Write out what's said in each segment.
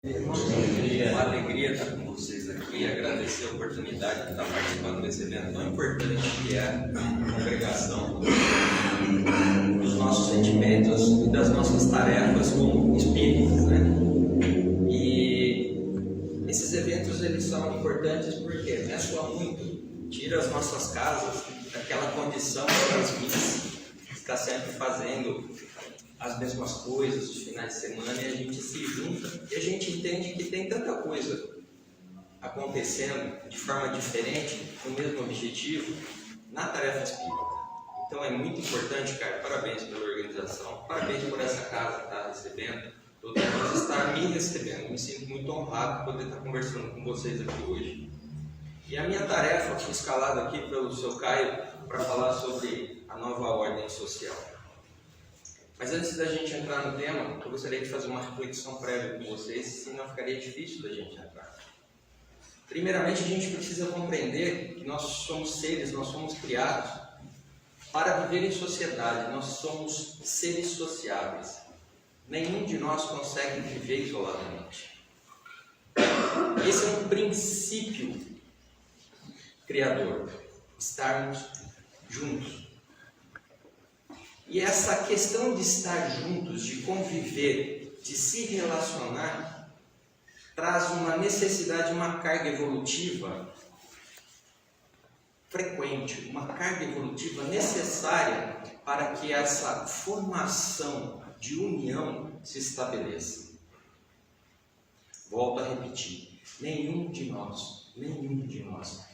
Uma alegria estar com vocês aqui, agradecer a oportunidade de estar participando desse evento tão importante que é a congregação dos nossos sentimentos e das nossas tarefas como espíritos, né? E esses eventos eles são importantes porque abençoa muito, tira as nossas casas daquela condição de transmissão, está sempre fazendo as mesmas coisas os finais de semana, e a gente se junta e a gente entende que tem tanta coisa acontecendo de forma diferente, com o mesmo objetivo, na tarefa espírita. Então é muito importante, cara, parabéns pela organização, parabéns por essa casa que está recebendo, por Deus estar me recebendo. Eu me sinto muito honrado por poder estar conversando com vocês aqui hoje. E a minha tarefa foi escalada aqui pelo seu Caio para falar sobre a nova ordem social. Mas antes da gente entrar no tema, eu gostaria de fazer uma reflexão prévia com vocês, senão ficaria difícil da gente entrar. Primeiramente, a gente precisa compreender que nós somos seres, nós somos criados para viver em sociedade, nós somos seres sociáveis. Nenhum de nós consegue viver isoladamente. Esse é um princípio criador, estarmos juntos. E essa questão de estar juntos, de conviver, de se relacionar, traz uma necessidade, uma carga evolutiva frequente, uma carga evolutiva necessária para que essa formação de união se estabeleça. Volto a repetir, nenhum de nós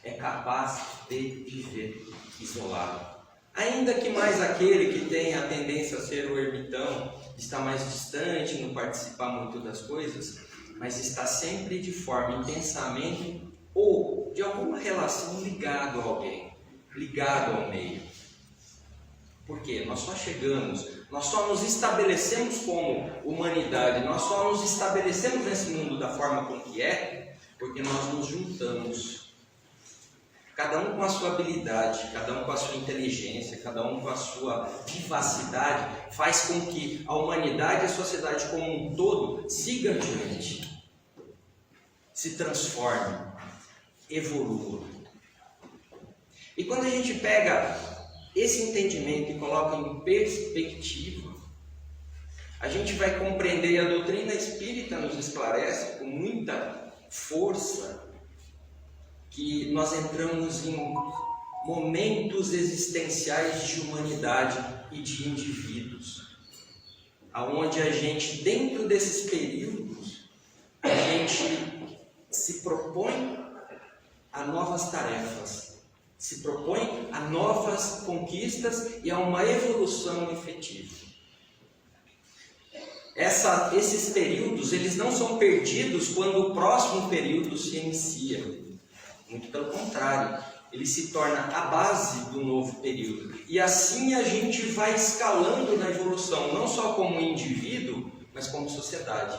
é capaz de viver isolado. Ainda que mais aquele que tem a tendência a ser o ermitão, está mais distante, não participar muito das coisas, mas está sempre de forma intensamente ou de alguma relação ligado a alguém, ligado ao meio. Por quê? Nós só chegamos, nós só nos estabelecemos como humanidade, nós só nos estabelecemos nesse mundo da forma como que é, porque nós nos juntamos. Cada um com a sua habilidade, cada um com a sua inteligência, cada um com a sua vivacidade, faz com que a humanidade e a sociedade como um todo siga adiante, se transforme, evolua. E quando a gente pega esse entendimento e coloca em perspectiva, a gente vai compreender, e a doutrina espírita nos esclarece com muita força, que nós entramos em momentos existenciais de humanidade e de indivíduos, aonde a gente, dentro desses períodos, a gente se propõe a novas tarefas, se propõe a novas conquistas e a uma evolução efetiva. Esses períodos, eles não são perdidos quando o próximo período se inicia. Muito pelo contrário, ele se torna a base do novo período. E assim a gente vai escalando na evolução, não só como indivíduo, mas como sociedade.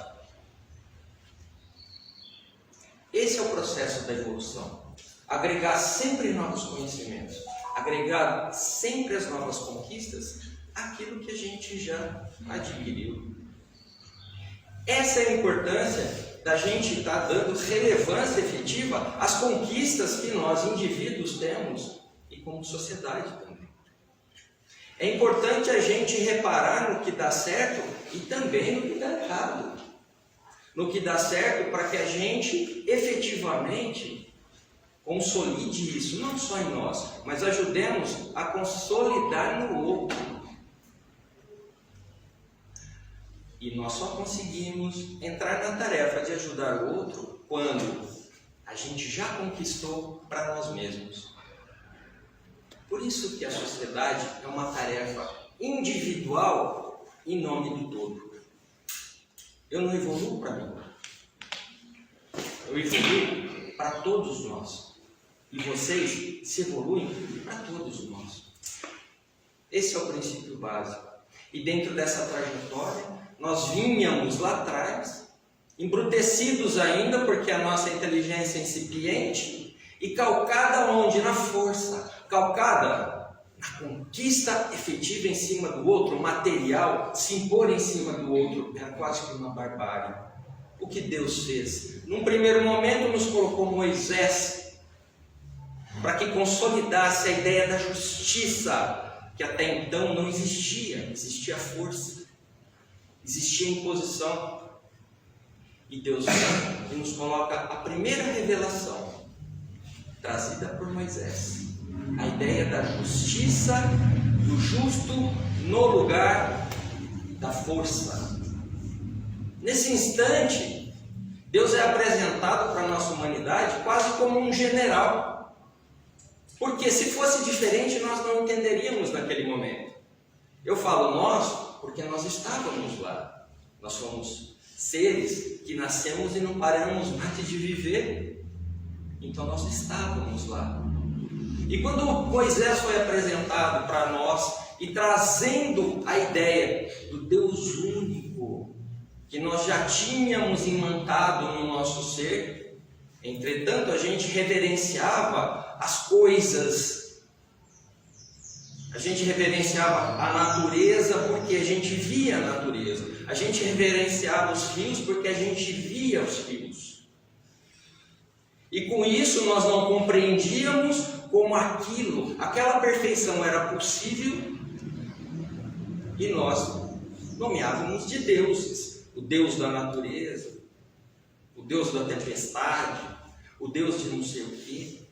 Esse é o processo da evolução. Agregar sempre novos conhecimentos, agregar sempre as novas conquistas, aquilo que a gente já adquiriu. Essa é a importância da gente estar dando relevância efetiva às conquistas que nós, indivíduos, temos e como sociedade também. É importante a gente reparar no que dá certo e também no que dá errado. No que dá certo para que a gente efetivamente consolide isso, não só em nós, mas ajudemos a consolidar no outro. E nós só conseguimos entrar na tarefa de ajudar o outro quando a gente já conquistou para nós mesmos. Por isso que a sociedade é uma tarefa individual em nome do todo. Eu não evoluo para mim. Eu evoluo para todos nós. E vocês se evoluem para todos nós. Esse é o princípio básico. E dentro dessa trajetória, nós vínhamos lá atrás, embrutecidos ainda, porque a nossa inteligência é incipiente, e calcada onde? Na força, calcada na conquista efetiva em cima do outro, material, se impor em cima do outro, era quase que uma barbárie. o que Deus fez? Num primeiro momento nos colocou Moisés para que consolidasse a ideia da justiça, que até então não existia. Existia força, existia imposição. E Deus vem e nos coloca a primeira revelação, trazida por Moisés. A ideia da justiça, do justo no lugar da força. Nesse instante, Deus é apresentado para a nossa humanidade quase como um general. Porque se fosse diferente, nós não entenderíamos naquele momento. Eu falo nós, porque nós estávamos lá. Nós somos seres que nascemos e não paramos mais de viver. Então nós estávamos lá. E quando Moisés foi apresentado para nós e trazendo a ideia do Deus único, que nós já tínhamos imantado no nosso ser, entretanto a gente reverenciava as coisas, a gente reverenciava a natureza porque a gente via a natureza, a gente reverenciava os rios porque a gente via os rios. E com isso nós não compreendíamos como aquela perfeição era possível, e nós nomeávamos de deuses, o Deus da natureza, o Deus da tempestade, o Deus de não sei o quê.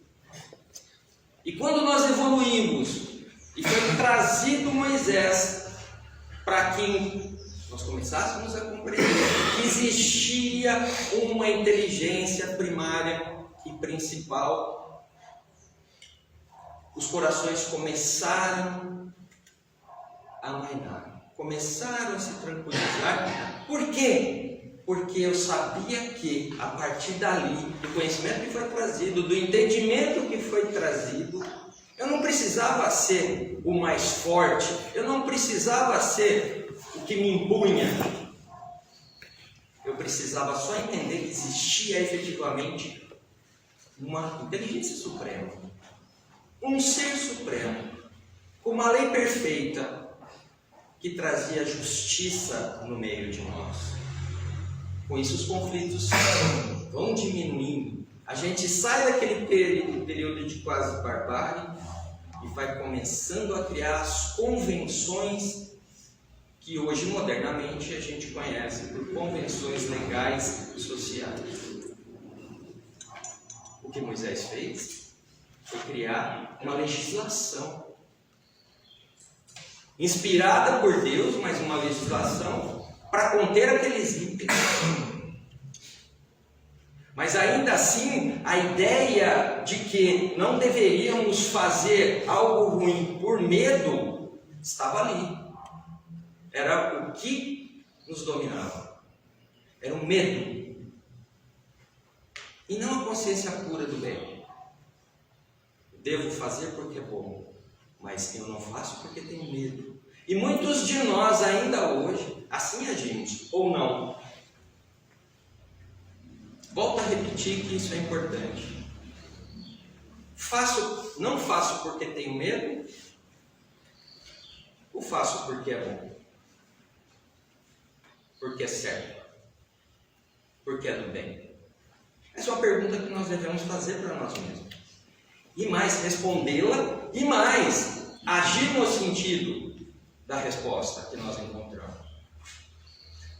E quando nós evoluímos e foi trazido Moisés para que nós começássemos a compreender que existia uma inteligência primária e principal, os corações começaram a amainar, começaram a se tranquilizar. Por quê? Porque eu sabia que a partir dali, do conhecimento que foi trazido, do entendimento que foi trazido, eu não precisava ser o mais forte, eu não precisava ser o que me impunha. Eu precisava só entender que existia efetivamente uma inteligência suprema, um ser supremo, com uma lei perfeita que trazia justiça no meio de nós. Com isso os conflitos vão diminuindo. A gente sai daquele período de quase barbárie e vai começando a criar as convenções que hoje modernamente a gente conhece por convenções legais e sociais. O que Moisés fez foi criar uma legislação inspirada por Deus, mas uma legislação para conter aqueles ímpetos. Mas ainda assim, a ideia de que não deveríamos fazer algo ruim por medo estava ali. Era o que nos dominava. Era o medo. E não a consciência pura do bem. Devo fazer porque é bom, mas eu não faço porque tenho medo. E muitos de nós ainda hoje assim agimos, ou não. Volto a repetir que isso é importante. Não faço porque tenho medo, ou faço porque é bom? Porque é certo? Porque é do bem? Essa é uma pergunta que nós devemos fazer para nós mesmos. E mais, respondê-la, e mais, agir no sentido da resposta que nós encontramos.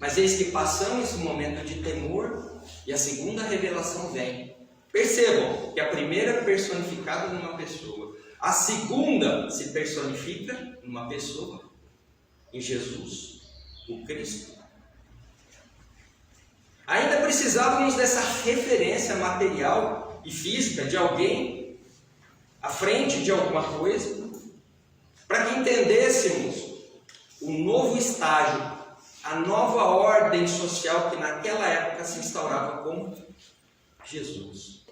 Mas eis que passamos esse momento de temor e a segunda revelação vem. Percebam que a primeira é personificada numa pessoa, a segunda se personifica numa pessoa, em Jesus, o Cristo. Ainda precisávamos dessa referência material e física de alguém à frente de alguma coisa, para que entendêssemos o novo estágio, a nova ordem social que naquela época se instaurava com Jesus.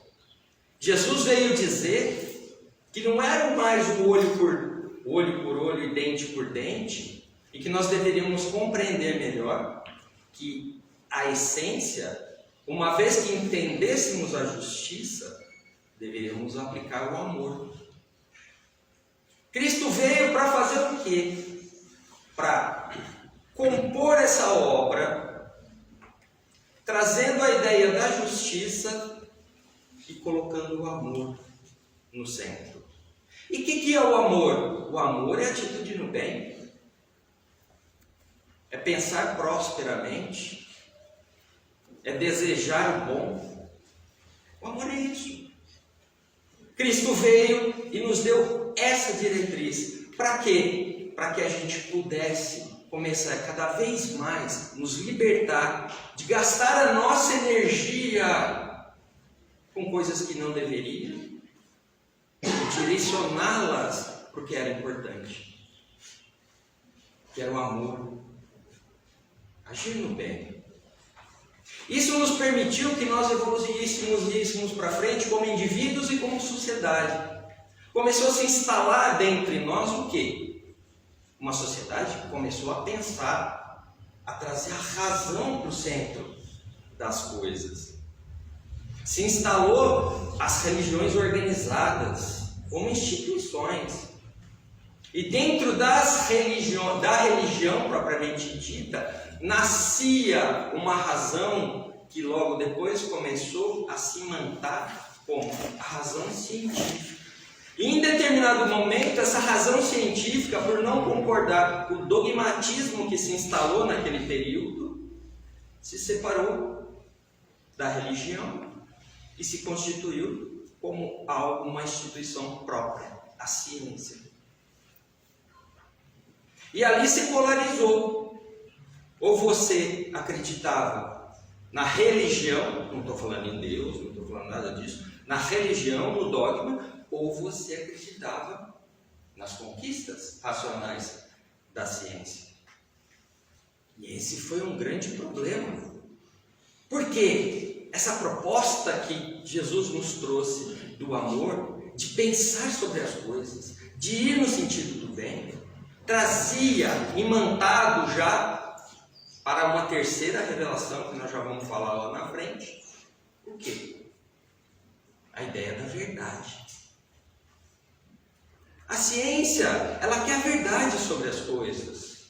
Jesus veio dizer que não era mais o olho por olho e dente por dente, e que nós deveríamos compreender melhor que a essência, uma vez que entendêssemos a justiça, deveríamos aplicar o amor. Cristo veio para fazer o quê? Para compor essa obra, trazendo a ideia da justiça e colocando o amor no centro. E o que é o amor? O amor é atitude no bem. É pensar prosperamente. É desejar o bom. O amor é isso. Cristo veio e nos deu essa diretriz. Para quê? Para que a gente pudesse começar cada vez mais nos libertar de gastar a nossa energia com coisas que não deveriam e direcioná-las para o que era importante, que era o amor, agir no bem. Isso nos permitiu que nós evoluíssemos para frente como indivíduos e como sociedade. Começou a se instalar dentro de nós o quê? Uma sociedade que começou a pensar, a trazer a razão para o centro das coisas. Se instalou as religiões organizadas como instituições. E dentro da religião propriamente dita, nascia uma razão que logo depois começou a se imantar como a razão científica. E em determinado momento, essa razão científica, por não concordar com o dogmatismo que se instalou naquele período, se separou da religião e se constituiu como uma instituição própria, a ciência. E ali se polarizou. Ou você acreditava na religião, não estou falando em Deus, não estou falando nada disso, na religião, no dogma, ou você acreditava nas conquistas racionais da ciência. E esse foi um grande problema. Por quê? Essa proposta que Jesus nos trouxe do amor, de pensar sobre as coisas, de ir no sentido do bem, trazia, imantado já, para uma terceira revelação, que nós já vamos falar lá na frente, o quê? A ideia da verdade. A ciência, ela quer a verdade sobre as coisas.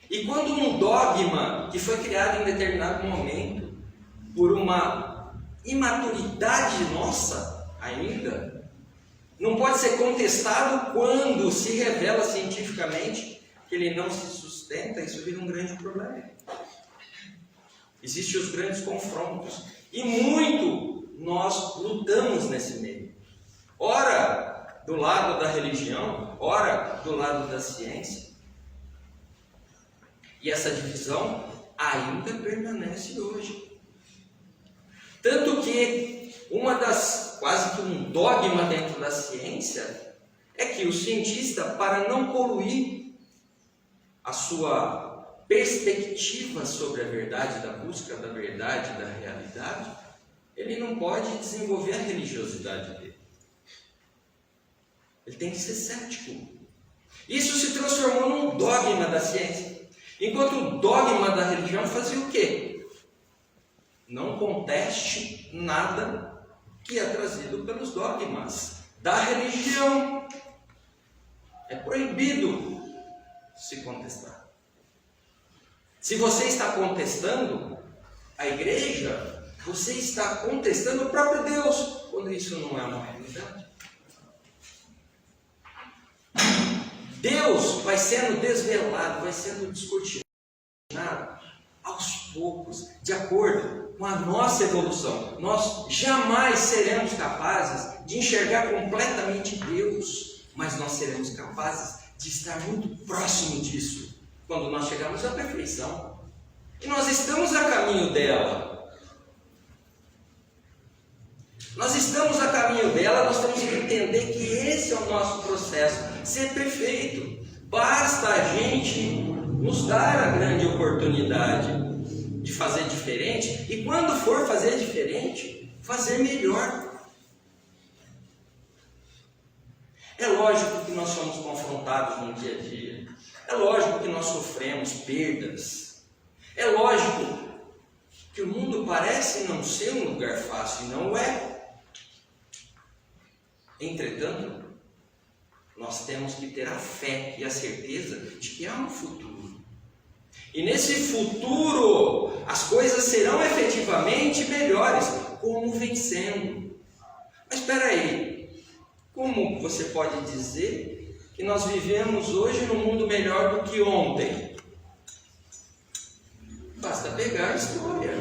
E quando um dogma que foi criado em determinado momento, por uma imaturidade nossa ainda, não pode ser contestado quando se revela cientificamente que ele não se sustenta, isso vira um grande problema. Existem os grandes confrontos. E muito nós lutamos nesse meio. Ora do lado da religião, ora do lado da ciência. E essa divisão ainda permanece hoje. Tanto que quase que um dogma dentro da ciência é que o cientista, para não poluir a sua perspectiva sobre a verdade, da busca da verdade, da realidade, ele não pode desenvolver a religiosidade dele. Ele tem que ser cético. Isso se transformou num dogma da ciência. Enquanto o dogma da religião fazia o quê? Não conteste nada que é trazido pelos dogmas da religião. É proibido se contestar. Se você está contestando a igreja, você está contestando o próprio Deus, quando isso não é uma realidade. Deus vai sendo desvelado, vai sendo descortinado aos poucos, de acordo com a nossa evolução. Nós jamais seremos capazes de enxergar completamente Deus, mas nós seremos capazes de estar muito próximo disso, quando nós chegarmos à perfeição. E nós estamos a caminho dela. Nós estamos a caminho dela, nós temos que entender que esse é o nosso processo, ser perfeito. Basta a gente nos dar a grande oportunidade de fazer diferente, e quando for fazer diferente, fazer melhor. É lógico que nós somos confrontados no dia a dia, é lógico que nós sofremos perdas, é lógico que o mundo parece não ser um lugar fácil, e não é. Entretanto, nós temos que ter a fé e a certeza de que há um futuro. E nesse futuro, as coisas serão efetivamente melhores, como vencendo. Mas espera aí, como você pode dizer que nós vivemos hoje num mundo melhor do que ontem? Basta pegar a história.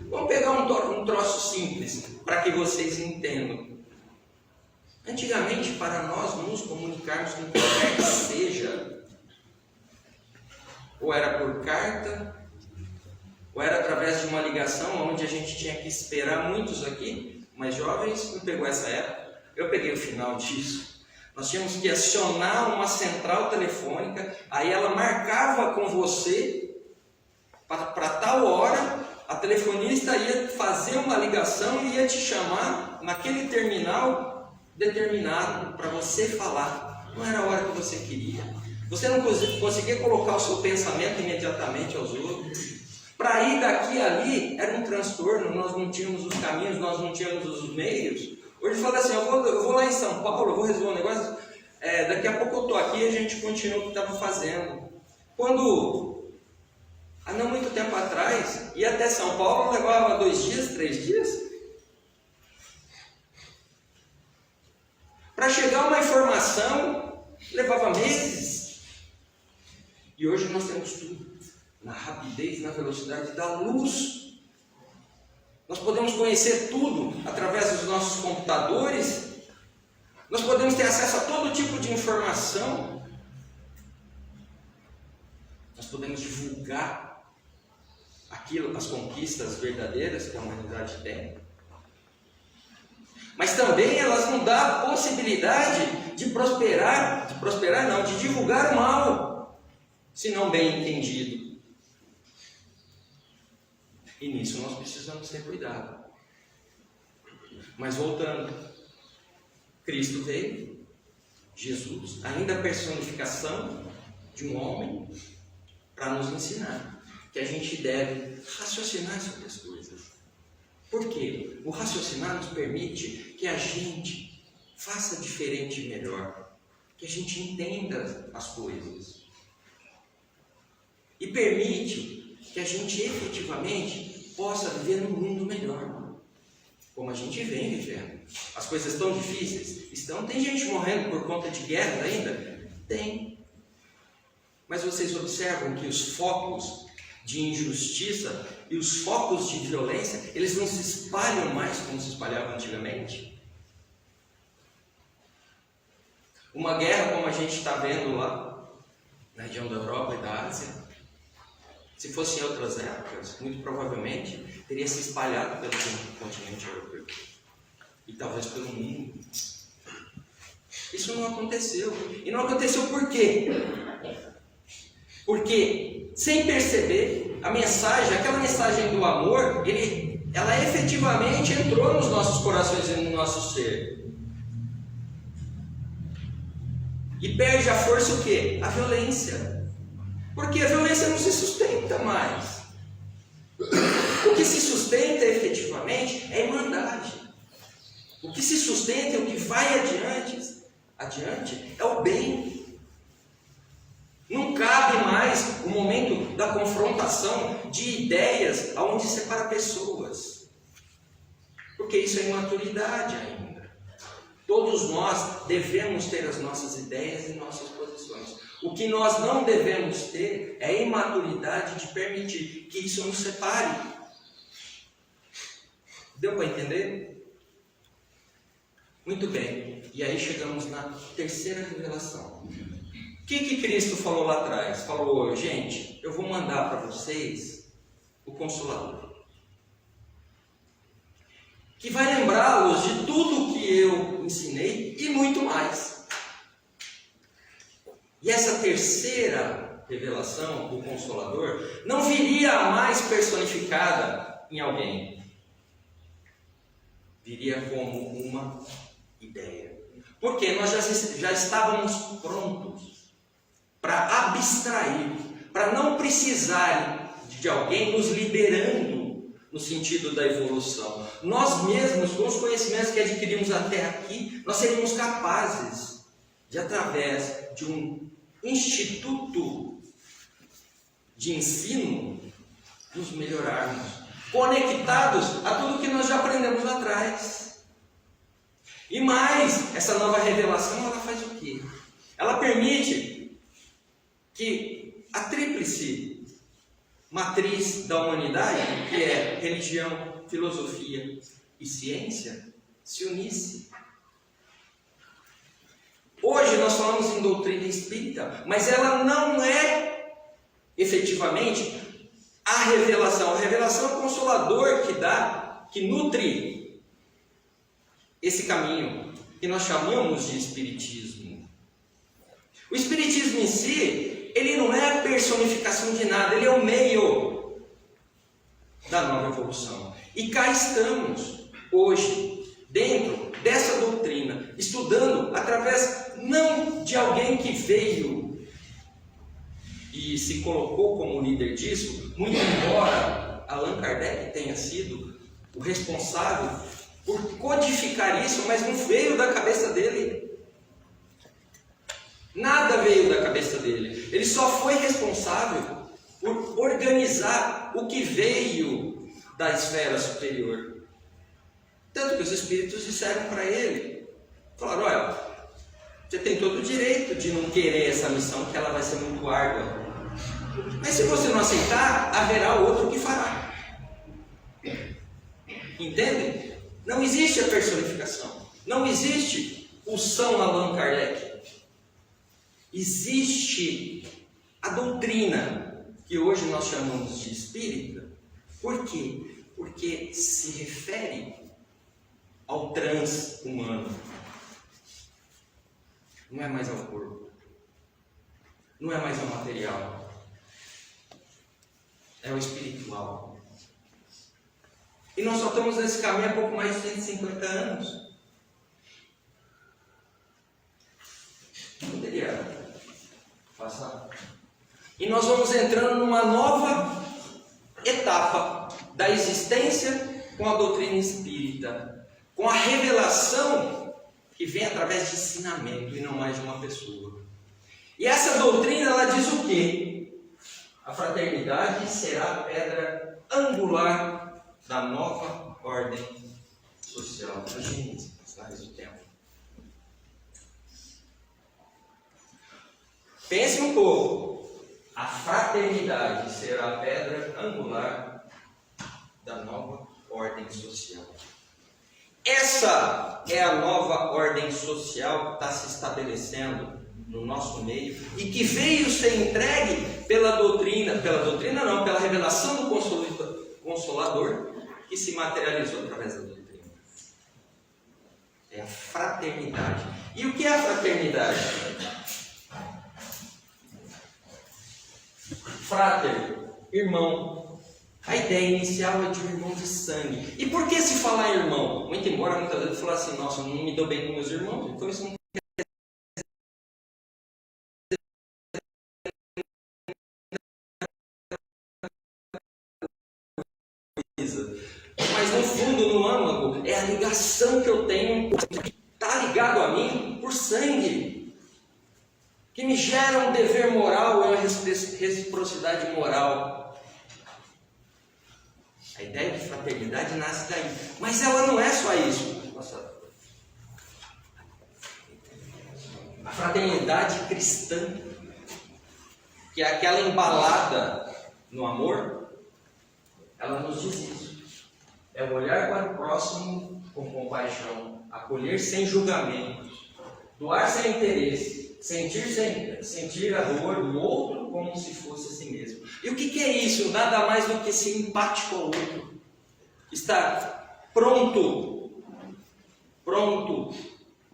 Vamos pegar um troço simples, para que vocês entendam. Antigamente, para nós nos comunicarmos com qualquer que seja, ou era por carta, ou era através de uma ligação, onde a gente tinha que esperar. Muitos aqui, mais jovens, não pegou essa época, eu peguei o final disso. Nós tínhamos que acionar uma central telefônica, aí ela marcava com você, para tal hora, a telefonista ia fazer uma ligação e ia te chamar naquele terminal determinado para você falar. Não era a hora que você queria. Você não conseguia colocar o seu pensamento imediatamente aos outros. Para ir daqui a ali era um transtorno, nós não tínhamos os caminhos, nós não tínhamos os meios. Hoje fala assim, eu vou lá em São Paulo, eu vou resolver um negócio, daqui a pouco eu estou aqui e a gente continua o que estava fazendo. Quando, há não muito tempo atrás, ia até São Paulo, levava 2 dias, 3 dias. Para chegar uma informação, levava meses. E hoje nós temos tudo, na rapidez, na velocidade da luz. Nós podemos conhecer tudo através dos nossos computadores. Nós podemos ter acesso a todo tipo de informação. Nós podemos divulgar as conquistas verdadeiras que a humanidade tem. Mas também elas não dão a possibilidade de de divulgar o mal, se não bem entendido. E nisso nós precisamos ter cuidado. Mas voltando, Cristo veio, Jesus, ainda a personificação de um homem, para nos ensinar que a gente deve raciocinar sobre as coisas. Por quê? O raciocinar nos permite que a gente faça diferente e melhor, que a gente entenda as coisas. E permite que a gente efetivamente possa viver num mundo melhor, como a gente vem vivendo. As coisas estão difíceis? Estão. Tem gente morrendo por conta de guerra ainda? Tem. Mas vocês observam que os focos de injustiça e os focos de violência, eles não se espalham mais como se espalhavam antigamente? Uma guerra como a gente está vendo lá, na região da Europa e da Ásia, se fosse em outras épocas, muito provavelmente teria se espalhado pelo continente europeu e talvez pelo mundo. Isso não aconteceu. E não aconteceu por quê? Porque, sem perceber, aquela mensagem do amor, ela efetivamente entrou nos nossos corações e no nosso ser. E perde a força o quê? A violência. Porque a violência não se sustenta mais. O que se sustenta efetivamente é a irmandade. O que se sustenta e o que vai adiante é o bem. Não cabe mais o momento da confrontação de ideias aonde separa pessoas. Porque isso é imaturidade ainda. Todos nós devemos ter as nossas ideias e nossas posições. O que nós não devemos ter é a imaturidade de permitir que isso nos separe. Deu para entender? Muito bem. E aí chegamos na terceira revelação. O que Cristo falou lá atrás? Falou, gente, eu vou mandar para vocês o Consolador, que vai lembrá-los de tudo que eu ensinei e muito mais. E essa terceira revelação, o Consolador, não viria mais personificada em alguém. Viria como uma ideia. Porque nós já estávamos prontos para abstrair, para não precisar de alguém nos liderando no sentido da evolução. Nós mesmos, com os conhecimentos que adquirimos até aqui, nós seríamos capazes de, através de um instituto de ensino, nos melhorarmos, conectados a tudo que nós já aprendemos lá atrás. E mais, essa nova revelação, ela faz o quê? Ela permite que a tríplice matriz da humanidade, que é religião, filosofia e ciência, se unisse. Hoje nós falamos em doutrina espírita, mas ela não é efetivamente a revelação. A revelação é o consolador que dá, que nutre esse caminho que nós chamamos de espiritismo. O espiritismo em si, ele não é a personificação de nada, ele é o meio da nova evolução. E cá estamos, hoje, dentro dessa doutrina, estudando através não de alguém que veio e se colocou como líder disso, muito embora Allan Kardec tenha sido o responsável por codificar isso, mas não veio da cabeça dele. Nada veio da cabeça dele. Ele só foi responsável por organizar o que veio da esfera superior. Tanto que os espíritos disseram para ele, falaram, olha, você tem todo o direito de não querer essa missão, que ela vai ser muito árdua. Mas se você não aceitar, haverá outro que fará. Entendem? Não existe a personificação. Não existe o São Allan Kardec. Existe a doutrina, que hoje nós chamamos de espírita. Por quê? Porque se refere ao trans-humano. Não é mais ao corpo. Não é mais ao material. É o espiritual. E nós só estamos nesse caminho há pouco mais de 150 anos. Poderia passar. E nós vamos entrando numa nova etapa da existência com a doutrina espírita, com a revelação que vem através de ensinamento e não mais de uma pessoa. E essa doutrina, ela diz o quê? A fraternidade será a pedra angular da nova ordem social. Imagine, mais o tempo. Pense um pouco. A fraternidade será a pedra angular da nova ordem social. Essa é a nova ordem social que está se estabelecendo no nosso meio e que veio ser entregue pela doutrina não, pela revelação do Consolador, que se materializou através da doutrina. É a fraternidade. E o que é a fraternidade? Frater, irmão. A ideia inicial é de um irmão de sangue. E por que se falar irmão? Muito embora muitas vezes falar assim, nossa, eu não me dou bem com meus irmãos, então isso não mas no fundo, no âmago, é a ligação que eu tenho, está ligado a mim por sangue, que me gera um dever moral, é uma reciprocidade moral. A ideia de fraternidade nasce daí, mas ela não é só isso. A fraternidade cristã, que é aquela embalada no amor, ela nos diz isso. É olhar para o próximo com compaixão, acolher sem julgamentos, doar sem interesse, sentir a dor do outro como se fosse a si mesmo. E o que é isso? Nada mais do que ser empático ao outro. Estar pronto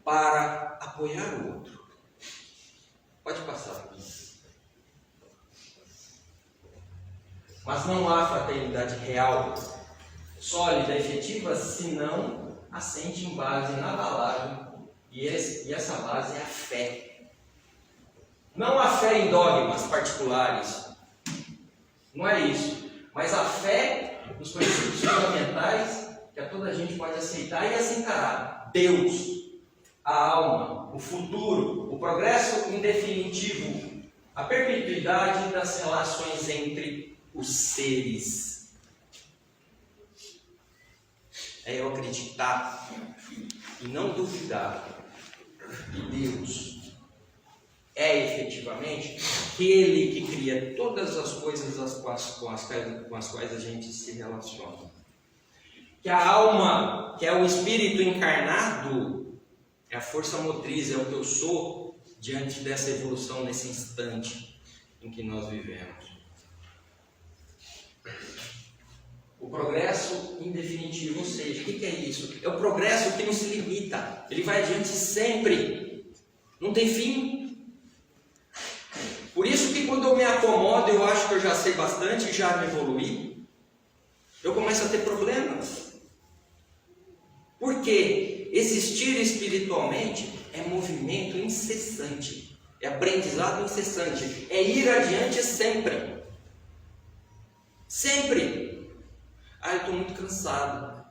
para apoiar o outro. Pode passar. Mas não há fraternidade real, sólida, efetiva, se não assente em base inabalável, e essa base é a fé. Não a fé em dogmas particulares, não é isso, mas a fé nos princípios fundamentais que a toda a gente pode aceitar e assim encarar. Deus, a alma, o futuro, o progresso indefinitivo, A perpetuidade das relações entre os seres. É eu acreditar e não duvidar que Deus é efetivamente aquele que cria todas as coisas com as quais a gente se relaciona. Que a alma, que é o espírito encarnado, é a força motriz, é o que eu sou diante dessa evolução, nesse instante em que nós vivemos. O progresso indefinitivo, ou seja, o que é isso? É o progresso que não se limita, ele vai adiante sempre, não tem fim. Por isso que quando eu me acomodo, eu acho que eu já sei bastante, já me evoluí, eu começo a ter problemas. Porque existir espiritualmente é movimento incessante, é aprendizado incessante, é ir adiante sempre. Sempre. Ah, eu estou muito cansado.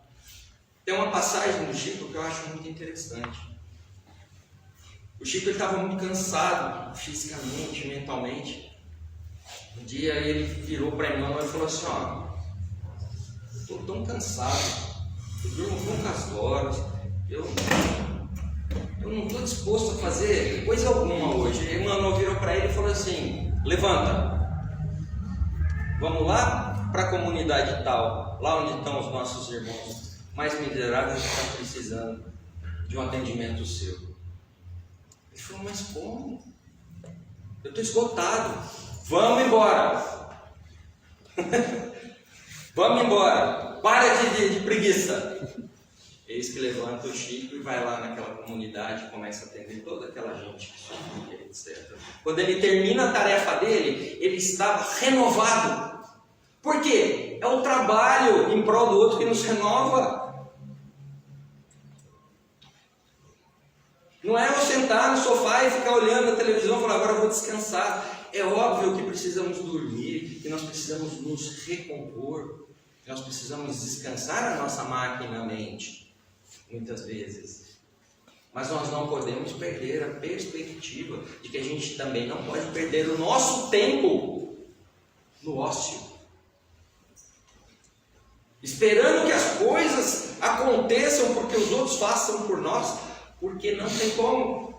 Tem uma passagem do Chico que eu acho muito interessante. O Chico estava muito cansado, fisicamente, mentalmente. Um dia ele virou para a irmã e falou assim: ó, estou tão cansado, eu durmo poucas horas, eu não estou disposto a fazer coisa alguma hoje. E a irmã virou para ele e falou assim: levanta, vamos lá para a comunidade tal, lá onde estão os nossos irmãos mais miseráveis que estão precisando de um atendimento seu. Ele falou: mas como? Eu estou esgotado. Vamos embora. Vamos embora. Para de preguiça. Eis que levanta o Chico e vai lá naquela comunidade e começa a atender toda aquela gente que sofria, etc. Quando ele termina a tarefa dele, ele estava renovado. Por quê? É o trabalho em prol do outro que nos renova. Não é eu sentar no sofá e ficar olhando a televisão e falar: agora eu vou descansar. É óbvio que precisamos dormir, que nós precisamos nos recompor, que nós precisamos descansar a nossa máquina, a mente, muitas vezes. Mas nós não podemos perder a perspectiva de que a gente também não pode perder o nosso tempo no ócio, esperando que as coisas aconteçam porque os outros façam por nós, porque não tem como.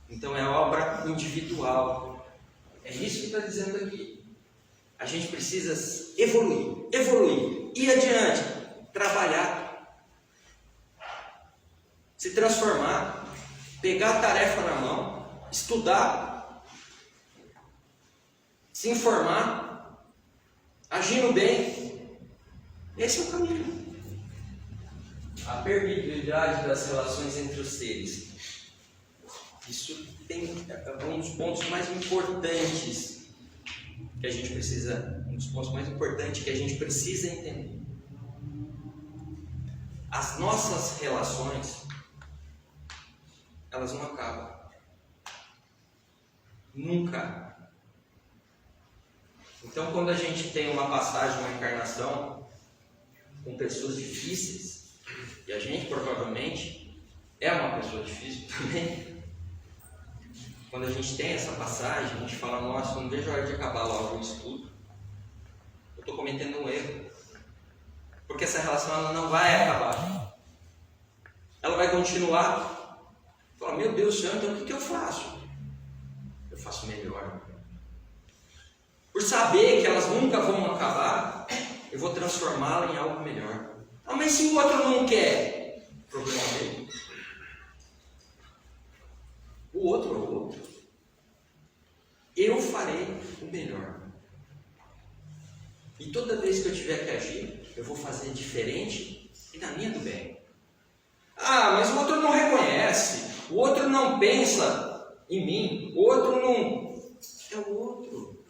Então é obra individual. É isso que está dizendo aqui. A gente precisa evoluir, ir adiante, trabalhar, se transformar, pegar a tarefa na mão, estudar, se informar, agindo bem. Esse é o caminho. A perpetuidade das relações entre os seres. Isso é um dos pontos mais importantes que a gente precisa, entender. As nossas relações, elas não acabam. Nunca. Então, quando a gente tem uma passagem, uma encarnação com pessoas difíceis, e a gente provavelmente é uma pessoa difícil também, quando a gente tem essa passagem, a gente fala: nossa, não vejo a hora de acabar logo o estudo, eu estou cometendo um erro, porque essa relação ela não vai acabar, ela vai continuar. Fala: meu Deus do céu, então o que eu faço? Eu faço melhor. Por saber que elas nunca vão acabar, eu vou transformá-la em algo melhor. Ah, mas se o outro não quer, problema dele. O outro é o outro. Eu farei o melhor. E toda vez que eu tiver que agir, eu vou fazer diferente e na minha do bem. Ah, mas o outro não reconhece, o outro não pensa em mim, o outro não... É o outro.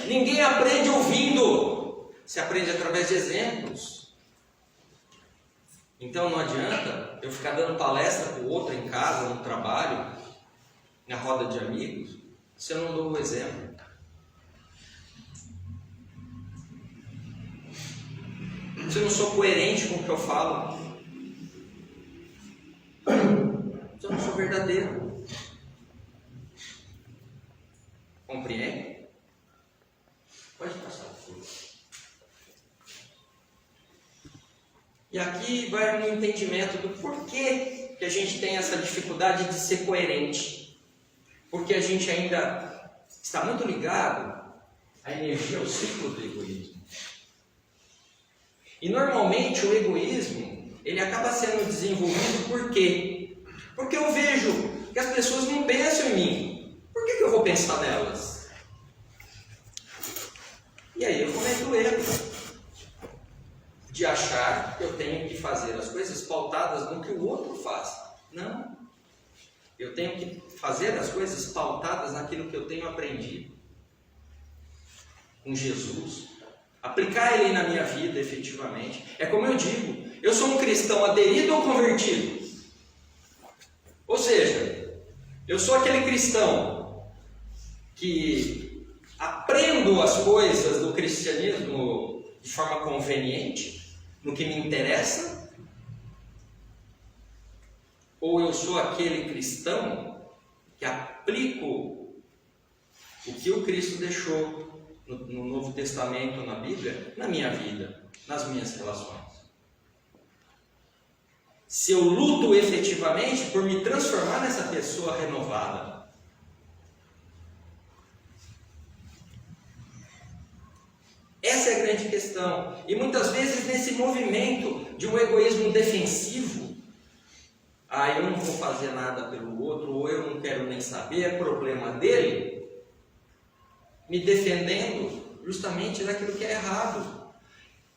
Ninguém aprende ouvindo, se aprende através de exemplos. Então não adianta eu ficar dando palestra para o outro em casa, no trabalho, na roda de amigos, se eu não dou o exemplo. Se eu não sou coerente com o que eu falo, se eu não sou verdadeiro. aqui vai no entendimento do porquê que a gente tem essa dificuldade de ser coerente. Porque a gente ainda está muito ligado à energia, ao ciclo do egoísmo. E normalmente o egoísmo, ele acaba sendo desenvolvido por quê? Porque eu vejo que as pessoas não pensam em mim. Por que eu vou pensar nelas? E aí eu cometo o erro de achar que eu tenho que fazer as coisas pautadas no que o outro faz. Não. Eu tenho que fazer as coisas pautadas naquilo que eu tenho aprendido com Jesus. Aplicar ele na minha vida efetivamente. É como eu digo, eu sou um cristão aderido ou convertido? Ou seja, eu sou aquele cristão que aprendo as coisas do cristianismo de forma conveniente, no que me interessa? Ou eu sou aquele cristão que aplico o que o Cristo deixou no Novo Testamento, na Bíblia, na minha vida, nas minhas relações? Se eu luto efetivamente por me transformar nessa pessoa renovada. Essa é a grande questão. E muitas vezes nesse movimento de um egoísmo defensivo, eu não vou fazer nada pelo outro, ou eu não quero nem saber, é problema dele, me defendendo justamente daquilo que é errado.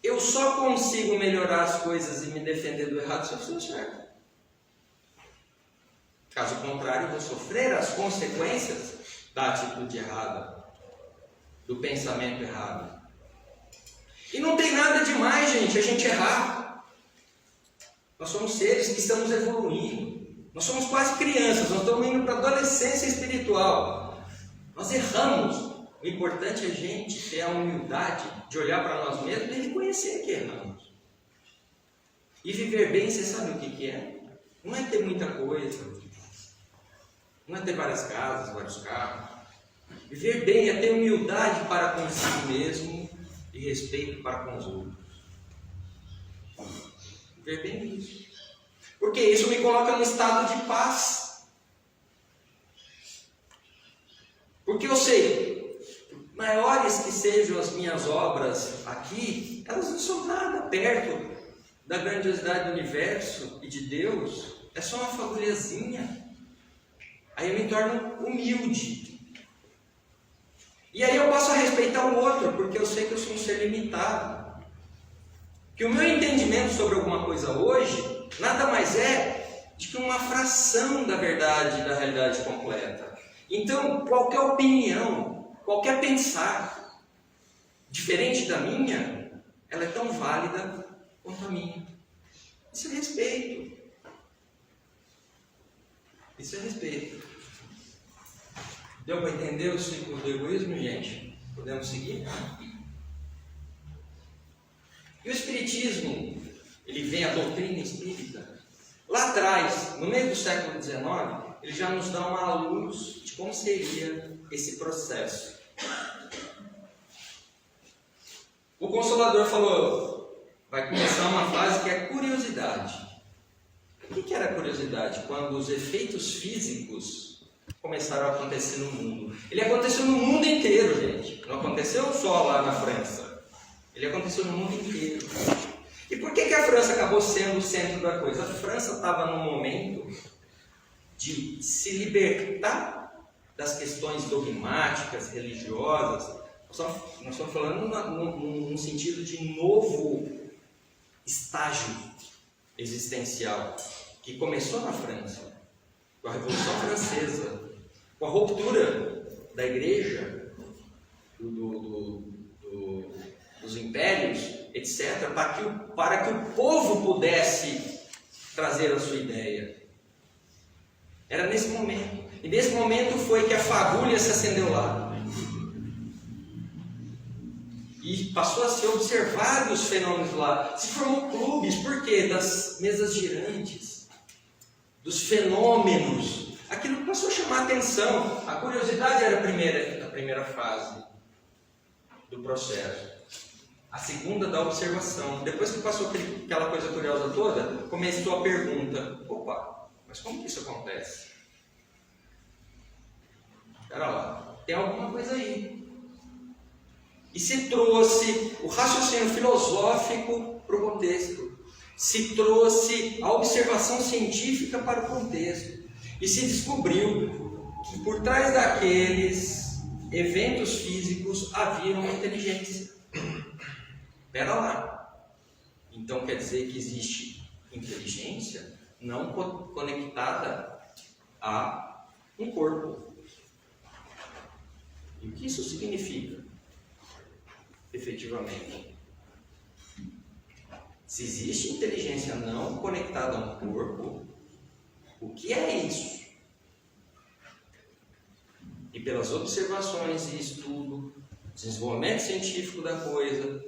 Eu só consigo melhorar as coisas e me defender do errado se eu sou certo. Caso contrário, eu vou sofrer as consequências da atitude errada, do pensamento errado. E não tem nada demais, gente, a gente errar. Nós somos seres que estamos evoluindo. Nós somos quase crianças, nós estamos indo para a adolescência espiritual. Nós erramos. O importante é a gente ter a humildade de olhar para nós mesmos e reconhecer que erramos. E viver bem, você sabe o que é? Não é ter muita coisa, não é ter várias casas, vários carros. Viver bem é ter humildade para consigo mesmo e respeito para com os outros. Viver bem é isso. Porque isso me coloca no estado de paz. Porque eu sei, maiores que sejam as minhas obras aqui, elas não são nada perto da grandiosidade do universo e de Deus. É só uma fagulhazinha. Aí eu me torno humilde. E aí eu passo a respeitar o outro, porque eu sei que eu sou um ser limitado. Que o meu entendimento sobre alguma coisa hoje, nada mais é do que uma fração da verdade, da realidade completa. Então, qualquer opinião, qualquer pensar diferente da minha, ela é tão válida quanto a minha. Isso é respeito. Isso é respeito. Deu para entender o ciclo do egoísmo, gente? Podemos seguir? E o Espiritismo, ele vem, a doutrina espírita, lá atrás, no meio do século XIX, ele já nos dá uma luz de como seria esse processo. O Consolador falou, vai começar uma fase que é curiosidade. O que era curiosidade? Quando os efeitos físicos começaram a acontecer no mundo. Ele aconteceu no mundo inteiro, gente. Não aconteceu só lá na França. Ele aconteceu no mundo inteiro. E por que a França acabou sendo o centro da coisa? A França estava num momento de se libertar das questões dogmáticas, religiosas. Nós estamos falando num sentido de novo estágio existencial que começou na França, com a Revolução Francesa, com a ruptura da igreja, dos impérios, etc., para que o povo pudesse trazer a sua ideia. Era nesse momento. E nesse momento foi que a fagulha se acendeu lá. E passou a se observar os fenômenos lá. Se formou clubes, por quê? Das mesas girantes, dos fenômenos. Aquilo que passou a chamar a atenção. A curiosidade era a primeira fase do processo. A segunda da observação. Depois que passou aquela coisa curiosa toda, começou a pergunta: opa, mas como que isso acontece? Espera lá, tem alguma coisa aí. E se trouxe o raciocínio filosófico para o contexto. Se trouxe a observação científica para o contexto. E se descobriu que por trás daqueles eventos físicos havia uma inteligência. Espera lá. Então quer dizer que existe inteligência não conectada a um corpo. E o que isso significa? Efetivamente. Se existe inteligência não conectada a um corpo, o que é isso? E pelas observações e estudo, desenvolvimento científico da coisa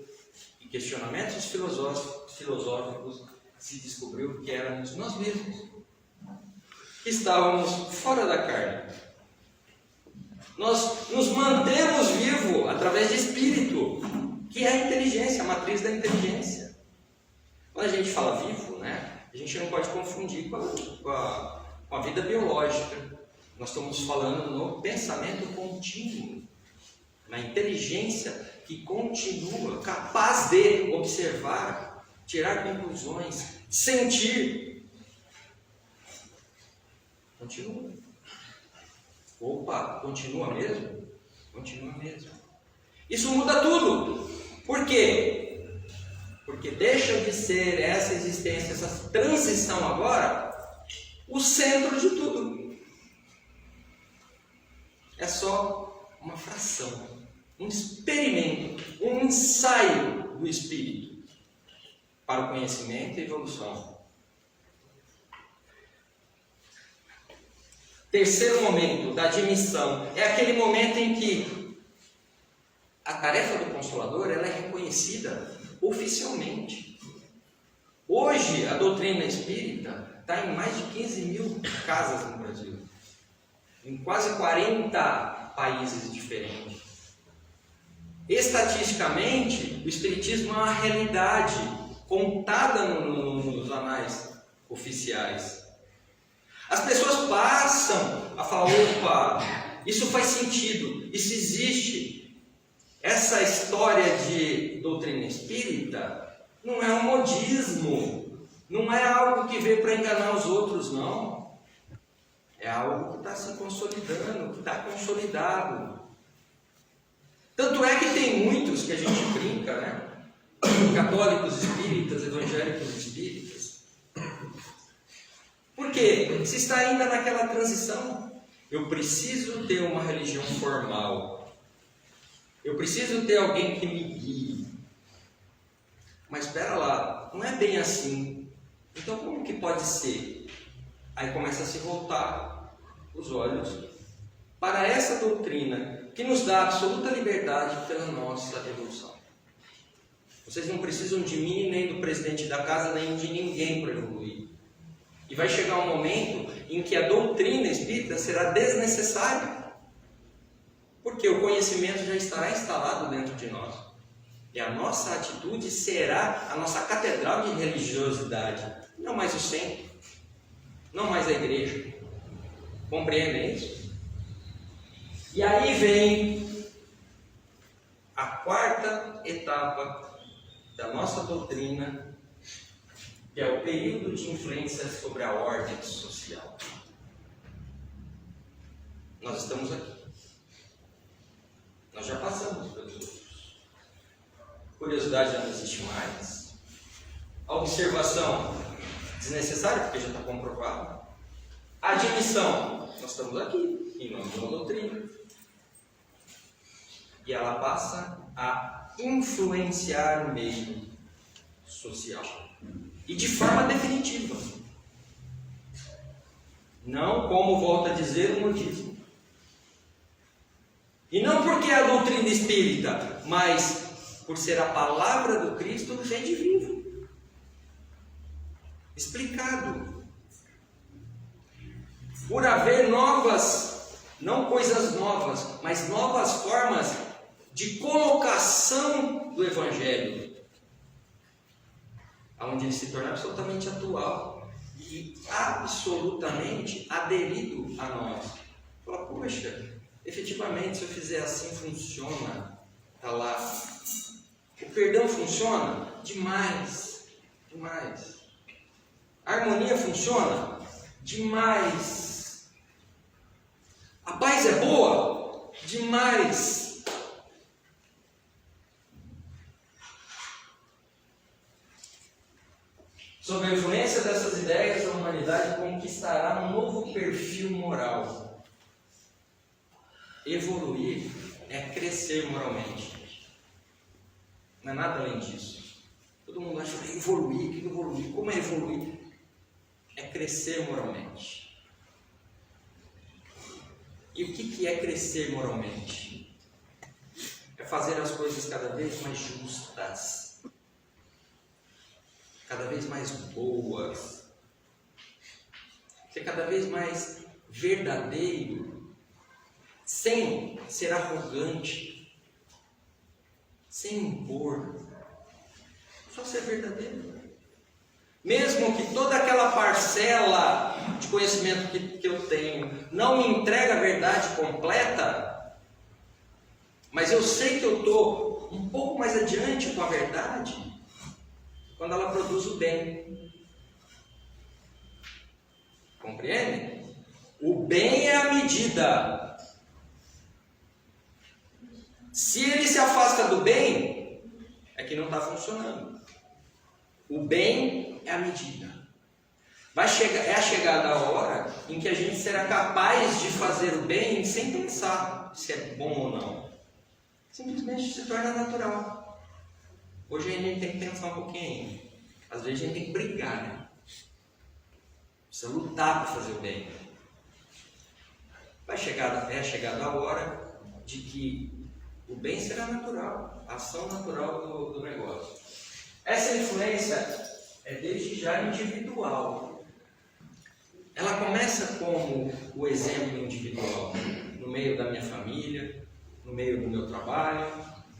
e questionamentos filosóficos, se descobriu que éramos nós mesmos. Estávamos fora da carne. Nós nos mantemos vivos através de espírito, que é a inteligência, a matriz da inteligência. Quando a gente fala vivo, né, a gente não pode confundir com a vida biológica. Nós estamos falando no pensamento contínuo, na inteligência que continua, capaz de observar, tirar conclusões, sentir. Continua. Opa, continua mesmo? Continua mesmo. Isso muda tudo. Por quê? Porque deixa de ser essa existência, essa transição agora, o centro de tudo. É só uma fração, um experimento, um ensaio do espírito para o conhecimento e evolução. Terceiro momento da admissão é aquele momento em que a tarefa do Consolador ela é reconhecida oficialmente. Hoje a doutrina espírita está em mais de 15 mil casas no Brasil, em quase 40 países diferentes. Estatisticamente, o Espiritismo é uma realidade contada nos anais oficiais. As pessoas passam a falar: opa, isso faz sentido, isso existe. Essa história de doutrina espírita não é um modismo, não é algo que veio para enganar os outros, não. É algo que está se consolidando, que está consolidado. Tanto é que tem muitos que a gente brinca, né? Católicos espíritas, evangélicos espíritas. Por quê? Se está ainda naquela transição, eu preciso ter uma religião formal. Eu preciso ter alguém que me guie. Mas espera lá, não é bem assim. Então como que pode ser? Aí começa a se voltar os olhos para essa doutrina que nos dá absoluta liberdade pela nossa evolução. Vocês não precisam de mim, nem do presidente da casa, nem de ninguém para evoluir. E vai chegar um momento em que a doutrina espírita será desnecessária. Porque o conhecimento já estará instalado dentro de nós. E a nossa atitude será a nossa catedral de religiosidade. Não mais o centro. Não mais a igreja. Compreendem isso? E aí vem a quarta etapa da nossa doutrina, que é o período de influência sobre a ordem social. Nós estamos aqui. Nós já passamos pelos outros. Curiosidade já não existe mais. A observação desnecessária, porque já está comprovado. A admissão, nós estamos aqui, em nome de uma doutrina. E ela passa a influenciar o meio social. E de forma definitiva. Não, como volta a dizer, o modismo. E não porque é a doutrina espírita, mas por ser a palavra do Cristo rede vivo. Explicado. Por haver novas, não coisas novas, mas novas formas de colocação do Evangelho, onde ele se torna absolutamente atual e absolutamente aderido a nós. Fala, poxa, efetivamente, se eu fizer assim, funciona. Está lá. O perdão funciona? Demais. Demais. A harmonia funciona? Demais. A paz é boa? Demais. Sob a influência dessas ideias, a humanidade conquistará um novo perfil moral. Evoluir é crescer moralmente. Não é nada além disso. Todo mundo acha que evoluir, que evoluir. Como é evoluir? É crescer moralmente. E o que é crescer moralmente? É fazer as coisas cada vez mais justas, cada vez mais boas, ser cada vez mais verdadeiro, sem ser arrogante, sem impor, só ser verdadeiro. Mesmo que toda aquela parcela de conhecimento que eu tenho não me entrega a verdade completa, mas eu sei que eu estou um pouco mais adiante com a verdade, quando ela produz o bem. Compreende? O bem é a medida. Se ele se afasta do bem, é que não está funcionando. O bem é a medida. É a chegada a hora em que a gente será capaz de fazer o bem sem pensar se é bom ou não. Simplesmente se torna natural. Hoje a gente tem que pensar um pouquinho. Às vezes a gente tem que brigar, né? Precisa lutar para fazer o bem. É chegada a hora de que o bem será natural, a ação natural do negócio. Essa influência é desde já individual. Ela começa como o exemplo individual, no meio da minha família, no meio do meu trabalho,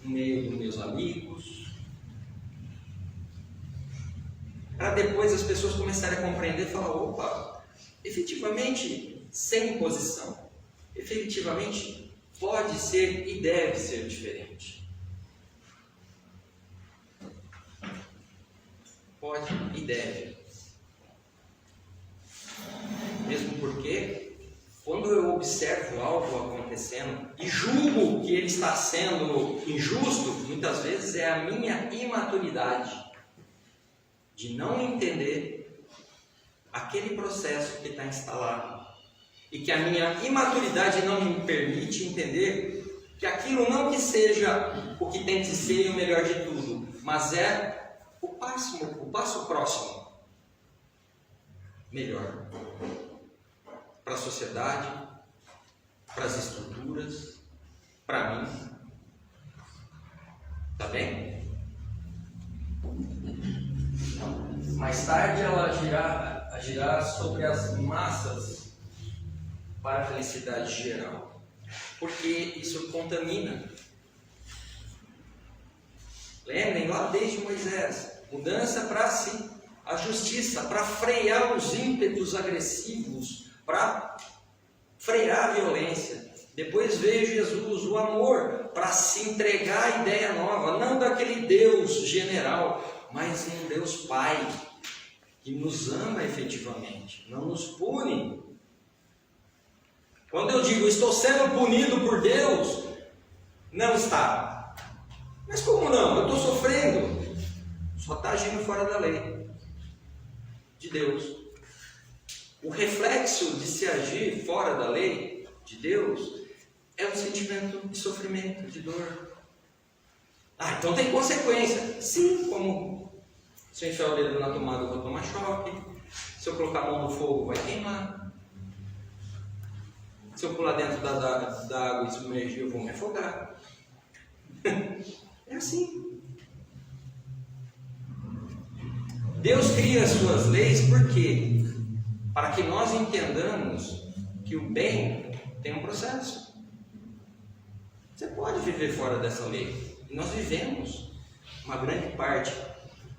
no meio dos meus amigos. Para depois as pessoas começarem a compreender e falar, opa, efetivamente, sem imposição, efetivamente pode ser e deve ser diferente. Pode e deve. Mesmo porque, quando eu observo algo acontecendo e julgo que ele está sendo injusto, muitas vezes é a minha imaturidade de não entender aquele processo que está instalado. E que a minha imaturidade não me permite entender que aquilo não que seja o que tem que ser o melhor de tudo, mas é o passo próximo melhor para a sociedade, para as estruturas, para mim. Tá bem? Mais tarde ela agirá sobre as massas para a felicidade geral, porque isso contamina. Lembrem lá desde Moisés, mudança para si, a justiça, para frear os ímpetos agressivos, para frear a violência. Depois veio Jesus, o amor, para se entregar à ideia nova, não daquele Deus general, mas um Deus Pai, que nos ama efetivamente, não nos pune. Quando eu digo estou sendo punido por Deus, não está. Mas como não? Eu estou sofrendo. Só está agindo fora da lei de Deus. O reflexo de se agir fora da lei de Deus é um sentimento de sofrimento, de dor. Então tem consequência. Sim, como se eu enfiar o dedo na tomada eu vou tomar choque. Se eu colocar a mão no fogo vai queimar. Se eu pular dentro da água e submergir, eu vou me afogar. É assim. Deus cria as suas leis por quê? Para que nós entendamos que o bem tem um processo. Você pode viver fora dessa lei. E nós vivemos uma grande parte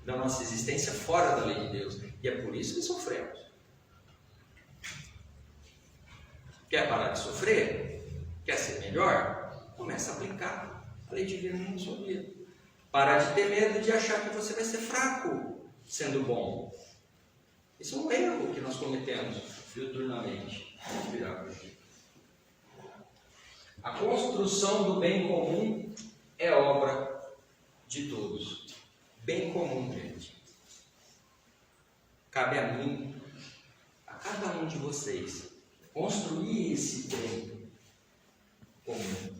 da nossa existência fora da lei de Deus. E é por isso que sofremos. Quer parar de sofrer? Quer ser melhor? Começa a aplicar a lei divina na sua vida. Para de ter medo de achar que você vai ser fraco sendo bom. Isso é um erro que nós cometemos diuturnamente. Vamos virar para aqui. A construção do bem comum é obra de todos. Bem comum, gente. Cabe a mim, a cada um de vocês, construir esse bem comum.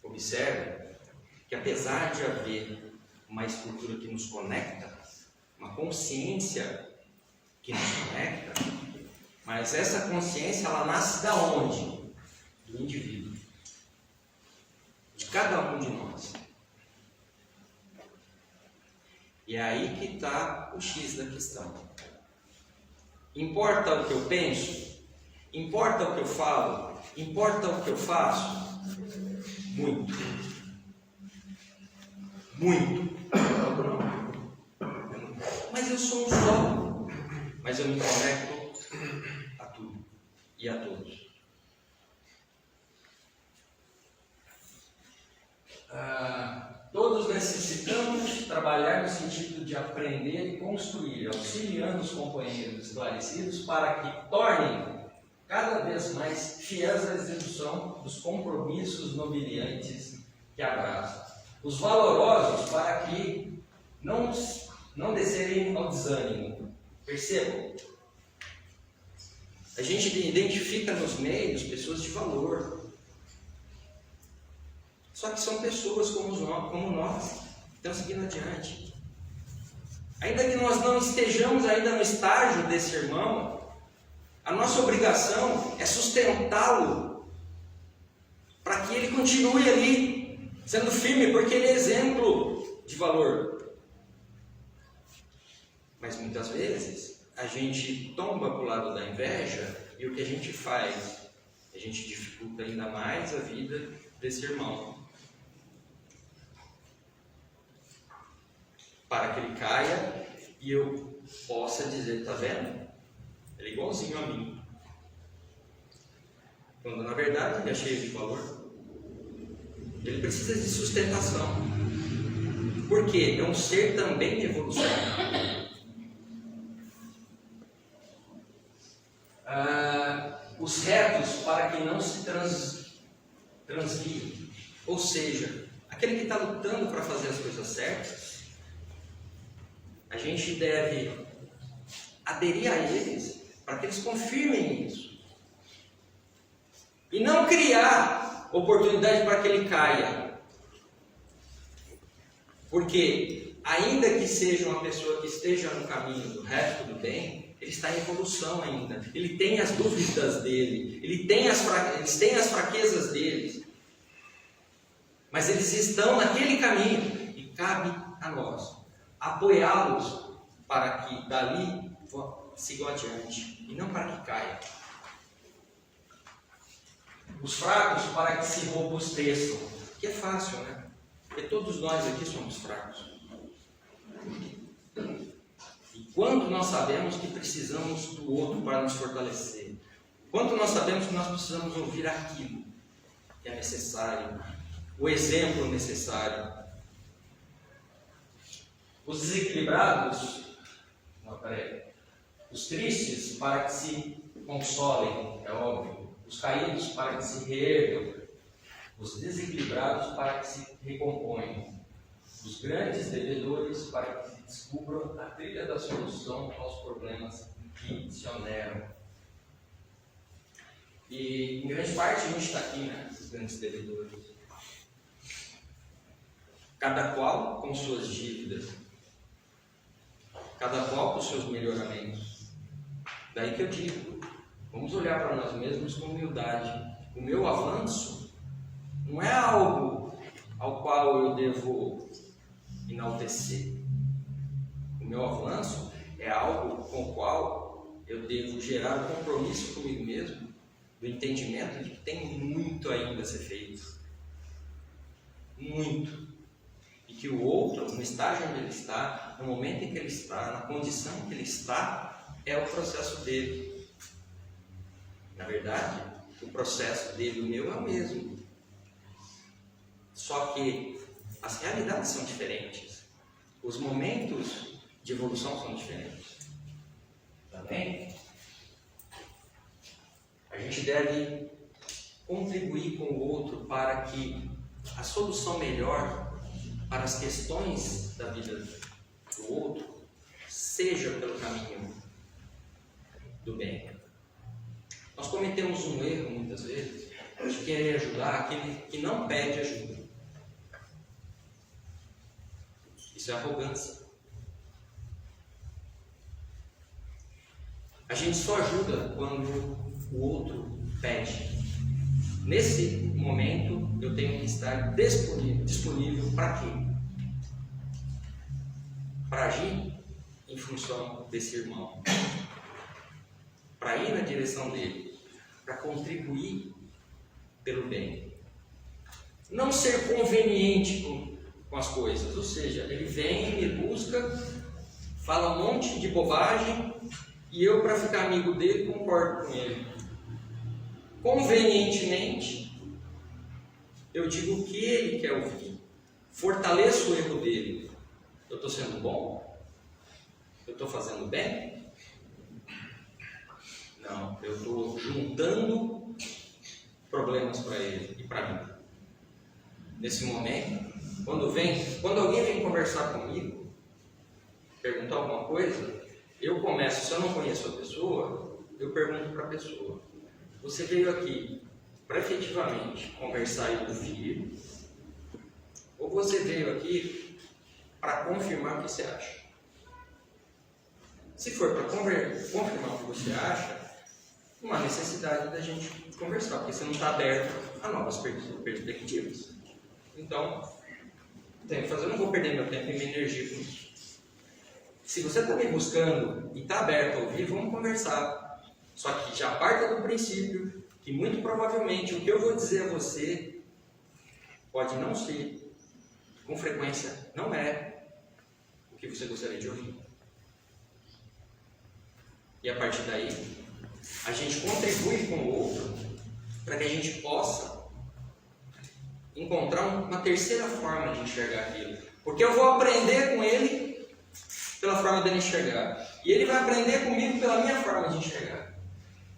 Observe que apesar de haver uma estrutura que nos conecta, uma consciência que nos conecta, mas essa consciência ela nasce da onde? Do indivíduo. De cada um de nós. E é aí que está o X da questão. Importa o que eu penso? Importa o que eu falo? Importa o que eu faço? Muito. Muito. Mas eu sou um só. Mas eu me conecto a tudo e a todos. Todos necessitamos trabalhar no sentido de aprender e construir, auxiliando os companheiros esclarecidos para que tornem cada vez mais fiéis à execução dos compromissos nobiliantes que abraçam. Os valorosos para que não descerem ao desânimo. Percebam? A gente identifica nos meios pessoas de valor. Só que são pessoas como nós, que estão seguindo adiante. Ainda que nós não estejamos ainda no estágio desse irmão, a nossa obrigação é sustentá-lo para que ele continue ali, sendo firme, porque ele é exemplo de valor. Mas muitas vezes a gente tomba para o lado da inveja e o que a gente faz? A gente dificulta ainda mais a vida desse irmão. Para que ele caia e eu possa dizer, tá vendo? Ele é igualzinho a mim. Quando na verdade ele é cheio de valor. Ele precisa de sustentação. Por quê? É um ser também de evolução. Os retos para que não se transviem. Ou seja, aquele que está lutando para fazer as coisas certas, a gente deve aderir a eles para que eles confirmem isso. E não criar oportunidade para que ele caia. Porque, ainda que seja uma pessoa que esteja no caminho do resto do bem, ele está em evolução ainda. Ele tem as dúvidas dele, eles têm as fraquezas deles. Mas eles estão naquele caminho e cabe a nós apoiá-los para que dali sigam adiante e não para que caia. Os fracos para que se robusteçam, que é fácil, né? Porque todos nós aqui somos fracos. E quando nós sabemos que precisamos do outro para nos fortalecer, quando nós sabemos que nós precisamos ouvir aquilo que é necessário, o exemplo necessário. Os desequilibrados, os tristes para que se consolem, é óbvio. Os caídos para que se reergam. Os desequilibrados para que se recomponham. Os grandes devedores para que se descubram a trilha da solução aos problemas que se oneram. E em grande parte a gente está aqui, né? Os grandes devedores. Cada qual com suas dívidas. Cada qual com seus melhoramentos. Daí que eu digo, vamos olhar para nós mesmos com humildade. O meu avanço não é algo ao qual eu devo enaltecer. O meu avanço é algo com o qual eu devo gerar um compromisso comigo mesmo do entendimento de que tem muito ainda a ser feito. Muito. E que o outro, no estágio onde ele está, no momento em que ele está, na condição que ele está, é o processo dele. Na verdade, o processo dele e o meu é o mesmo. Só que as realidades são diferentes. Os momentos de evolução são diferentes. Tá bem? A gente deve contribuir com o outro para que a solução melhor para as questões da vida do outro seja pelo caminho do bem. Nós cometemos um erro muitas vezes de querer ajudar aquele que não pede ajuda. Isso é arrogância. A gente só ajuda quando o outro pede. Nesse momento, eu tenho que estar disponível para quê? Para agir em função desse irmão. Para ir na direção dele. Para contribuir pelo bem. Não ser conveniente com as coisas. Ou seja, ele vem, me busca, fala um monte de bobagem e eu, para ficar amigo dele, concordo com ele. Convenientemente, eu digo o que ele quer ouvir. Fortaleço o erro dele. Eu estou sendo bom? Eu estou fazendo bem? Não, eu estou juntando problemas para ele e para mim. Nesse momento, quando alguém vem conversar comigo, perguntar alguma coisa, eu começo, se eu não conheço a pessoa, eu pergunto para a pessoa: você veio aqui para efetivamente conversar e ouvir, ou você veio aqui para confirmar o que você acha? Se for para confirmar o que você acha, não há necessidade da gente conversar, porque você não está aberto a novas perspectivas. Então, tenho que fazer, eu não vou perder meu tempo e minha energia com isso. Se você está me buscando e está aberto a ouvir, vamos conversar. Só que já parta do princípio que muito provavelmente o que eu vou dizer a você pode não ser, com frequência, não é o que você gostaria de ouvir. E a partir daí, a gente contribui com o outro para que a gente possa encontrar uma terceira forma de enxergar aquilo. Porque eu vou aprender com ele pela forma dele enxergar. E ele vai aprender comigo pela minha forma de enxergar.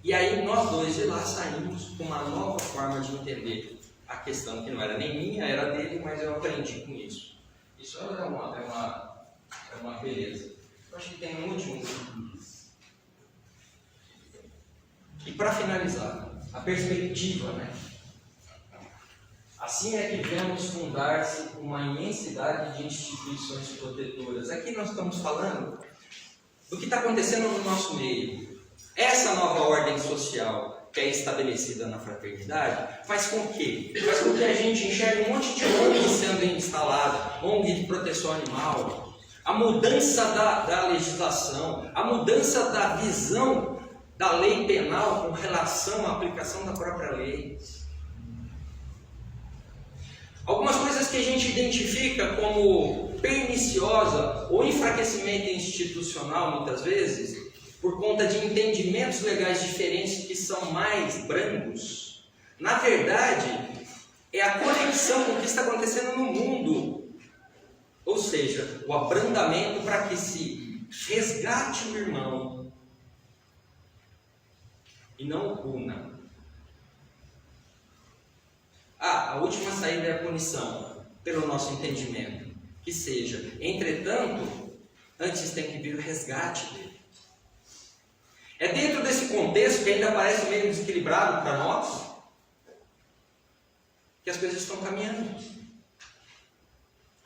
E aí nós dois de lá saímos com uma nova forma de entender a questão, que não era nem minha, era dele, mas eu aprendi com isso. Isso é uma beleza. Eu acho que tem um último. E para finalizar, a perspectiva, né? Assim é que vemos fundar-se uma imensidade de instituições protetoras. Aqui nós estamos falando do que está acontecendo no nosso meio. Essa nova ordem social que é estabelecida na fraternidade faz com que a gente enxergue um monte de ONG sendo instalada, ONG de proteção animal, a mudança da legislação, a mudança da visão da lei penal com relação à aplicação da própria lei. Algumas coisas que a gente identifica como perniciosa ou enfraquecimento institucional, muitas vezes, por conta de entendimentos legais diferentes que são mais brancos, na verdade, é a conexão com o que está acontecendo no mundo. Ou seja, o abrandamento para que se resgate o irmão e não o puna. A última saída é a punição, pelo nosso entendimento. Que seja, entretanto, antes tem que vir o resgate dele. É dentro desse contexto que ainda parece meio desequilibrado para nós, que as coisas estão caminhando,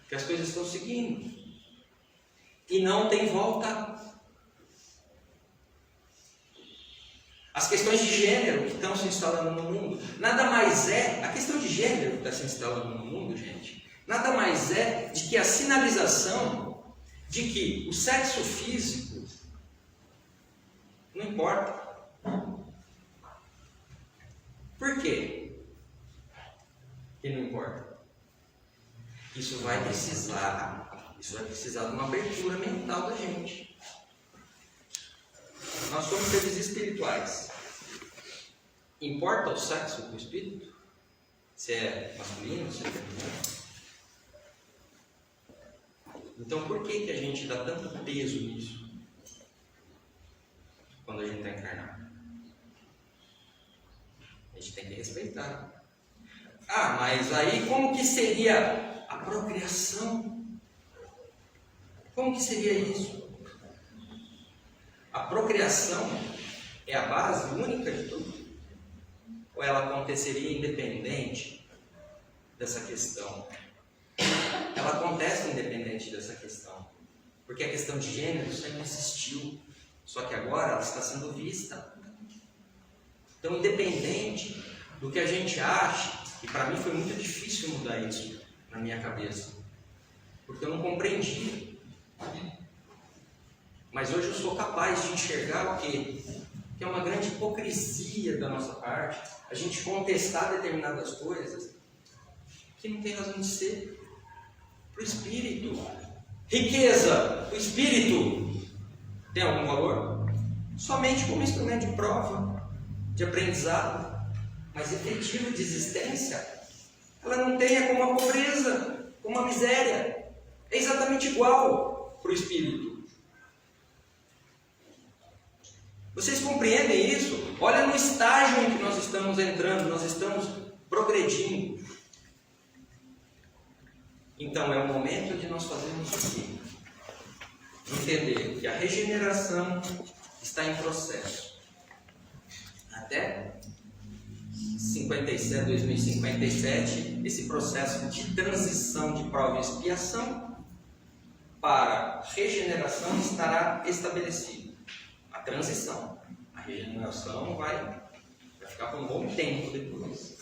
que as coisas estão seguindo, e não tem volta. As questões de gênero que estão se instalando no mundo, nada mais é, a questão de gênero que está se instalando no mundo, gente, nada mais é de que a sinalização de que o sexo físico não importa. Por quê? Que não importa. Isso vai precisar de uma abertura mental da gente. Nós somos seres espirituais. Importa o sexo do espírito? Se é masculino, se é feminino? Então por que a gente dá tanto peso nisso? Quando a gente está encarnado? A gente tem que respeitar. Ah, mas aí como que seria a procriação? Como que seria isso? A procriação é a base única de tudo? Ou ela aconteceria independente dessa questão? Ela acontece independente dessa questão. Porque a questão de gênero sempre existiu. Só que agora ela está sendo vista. Então, independente do que a gente ache, e para mim foi muito difícil mudar isso na minha cabeça. Porque eu não compreendia. Mas hoje eu sou capaz de enxergar o quê? Que é uma grande hipocrisia da nossa parte, a gente contestar determinadas coisas que não tem razão de ser. Para o espírito, riqueza, o espírito tem algum valor? Somente como instrumento de prova, de aprendizado, mas efetivo de existência, ela não tem, é como a pobreza, como a miséria, é exatamente igual para o espírito. Vocês compreendem isso? Olha no estágio em que nós estamos entrando, nós estamos progredindo. Então é o momento de nós fazermos o quê? Entender que a regeneração está em processo. Até 2057, esse processo de transição de prova e expiação para regeneração estará estabelecido. A transição. A regeneração vai ficar por um bom tempo depois.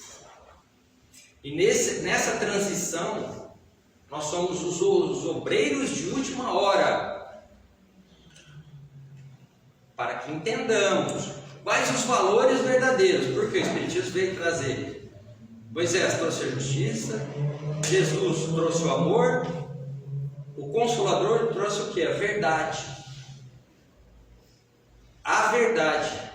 E nessa transição, nós somos os obreiros de última hora. Para que entendamos quais os valores verdadeiros. Porque o Espiritismo veio trazer. Moisés trouxe a justiça, Jesus trouxe o amor, o Consolador trouxe o que? A verdade. A verdade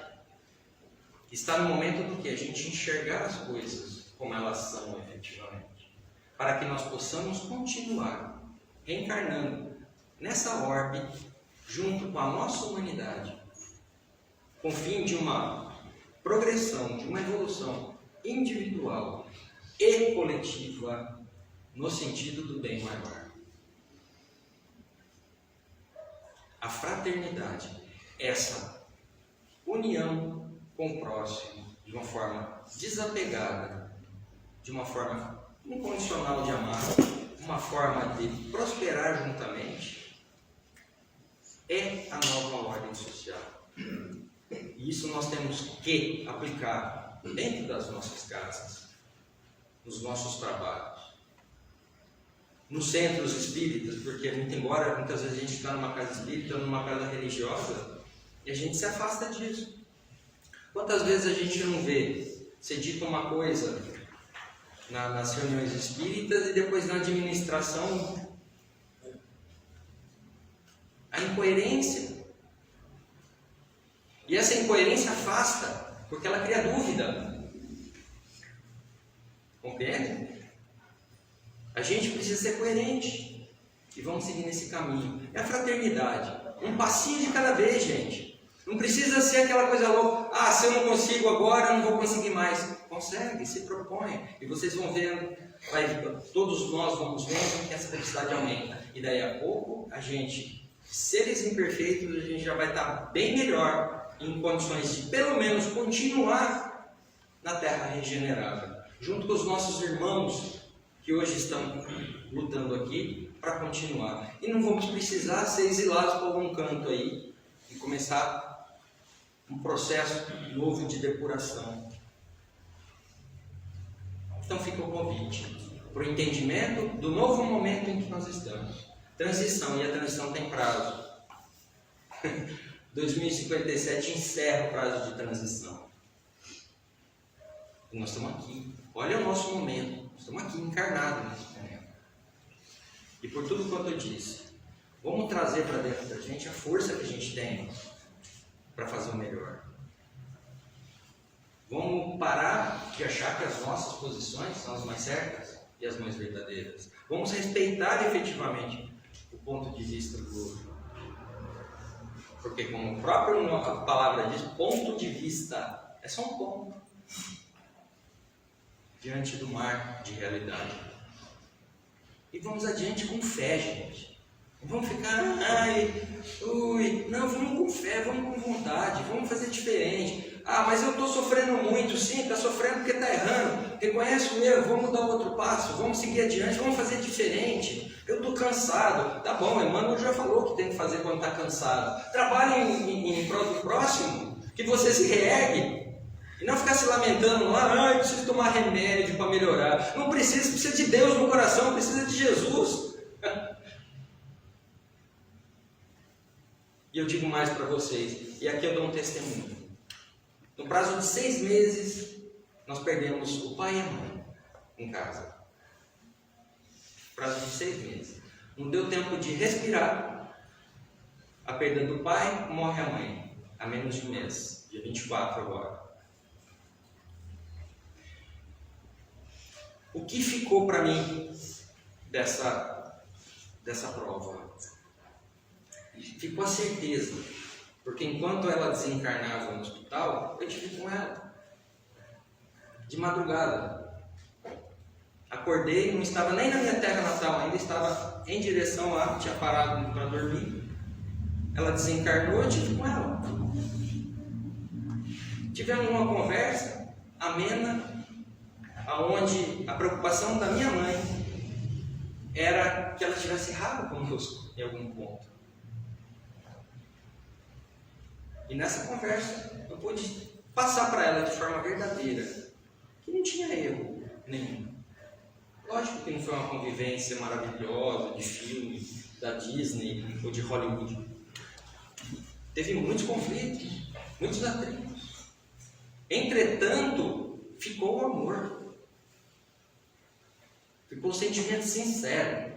está no momento do que? A gente enxergar as coisas como elas são efetivamente. Para que nós possamos continuar reencarnando nessa orbe, junto com a nossa humanidade, com o fim de uma progressão, de uma evolução individual e coletiva, no sentido do bem maior. A fraternidade, essa união com o próximo, de uma forma desapegada, de uma forma incondicional de amar, uma forma de prosperar juntamente, é a nova ordem social. E isso nós temos que aplicar dentro das nossas casas, nos nossos trabalhos, nos centros espíritas, porque muito embora muitas vezes a gente está numa casa espírita ou numa casa religiosa, e a gente se afasta disso. Quantas vezes a gente não vê ser dito uma coisa nas reuniões espíritas e depois na administração a incoerência. E essa incoerência afasta, porque ela cria dúvida. Compreende? A gente precisa ser coerente e vamos seguir nesse caminho. É a fraternidade, um passinho de cada vez, gente. Não precisa ser aquela coisa louca. Ah, se eu não consigo agora, eu não vou conseguir mais. Consegue, se propõe. E vocês vão vendo, todos nós vamos vendo que essa felicidade aumenta. E daí a pouco, a gente, seres imperfeitos, a gente já vai estar bem melhor, em condições de pelo menos continuar na Terra regenerável. Junto com os nossos irmãos que hoje estão lutando aqui para continuar. E não vamos precisar ser exilados por algum canto aí e começar um processo novo de depuração. Então fica o convite para o entendimento do novo momento em que nós estamos. Transição, e a transição tem prazo. 2057 encerra o prazo de transição. E nós estamos aqui. Olha o nosso momento. Nós estamos aqui encarnados nesse momento. E por tudo quanto eu disse, vamos trazer para dentro da gente a força que a gente tem para fazer o melhor. Vamos parar de achar que as nossas posições são as mais certas e as mais verdadeiras. Vamos respeitar efetivamente o ponto de vista do outro. Porque, como a própria palavra diz, ponto de vista é só um ponto diante do mar de realidade. E vamos adiante com fé, gente. Não vamos ficar, não, vamos com fé, vamos com vontade, vamos fazer diferente. Mas eu estou sofrendo muito. Sim, está sofrendo porque está errando. Reconhece o erro, vamos dar outro passo, vamos seguir adiante, vamos fazer diferente. Eu estou cansado. Tá bom, Emmanuel já falou que tem que fazer quando está cansado. Trabalhe em prol do próximo, que você se reergue. E não ficar se lamentando lá, preciso tomar remédio para melhorar. Não precisa de Deus no coração, precisa de Jesus. E eu digo mais para vocês, e aqui eu dou um testemunho. No prazo de 6 meses, nós perdemos o pai e a mãe em casa. Prazo de 6 meses. Não deu tempo de respirar. A perda do pai, morre a mãe. Há menos de um mês. Dia 24 agora. O que ficou para mim dessa prova? Ficou a certeza. Porque enquanto ela desencarnava no hospital, eu estive com ela. De madrugada. Acordei, não estava nem na minha terra natal, ainda estava em direção lá, tinha parado para dormir. Ela desencarnou, eu estive com ela. Tivemos uma conversa amena, onde a preocupação da minha mãe era que ela estivesse errada conosco em algum ponto. E nessa conversa eu pude passar para ela de forma verdadeira que não tinha erro nenhum. Lógico que não foi uma convivência maravilhosa de filme da Disney ou de Hollywood. Teve muitos conflitos, muitos atritos. Entretanto, ficou o amor. Ficou o sentimento sincero.